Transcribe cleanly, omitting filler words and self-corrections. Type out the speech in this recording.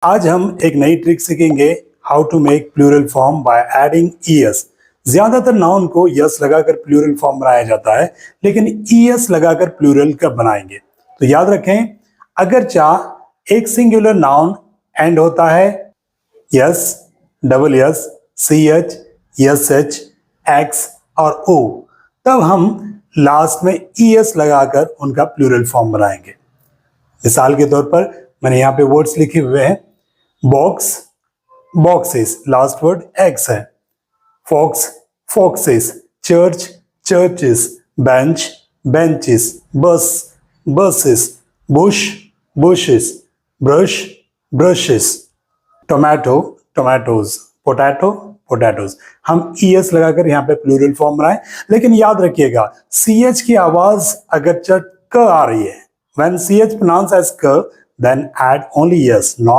आज हम एक नई ट्रिक सीखेंगे how to make plural form by adding E S. ज्यादातर नाउन को यस लगाकर प्लूरल फॉर्म बनाया जाता है, लेकिन ईएस लगाकर प्लूरल कब बनाएंगे? तो याद रखें, अगर चाह एक सिंगुलर नाउन एंड होता है S, double S, C H, S H, X और ओ, तब हम लास्ट में ईएस लगाकर उनका प्लूरल फॉर्म बनाएंगे। मिसाल के तौर पर मैंने यहाँ पे वर्ड्स लिखे हुए हैं। Box, boxes, last word X है। Fox, foxes, church, churches, bench, benches, bus, buses, bush, bushes, brush, brushes, tomato, tomatoes, potato, potatoes. हम ईएस लगाकर यहाँ पे प्लूरल फॉर्म बनाए, लेकिन याद रखिएगा सीएच की आवाज अगर क आ रही है, when ch pronounced as k, then add only yes, not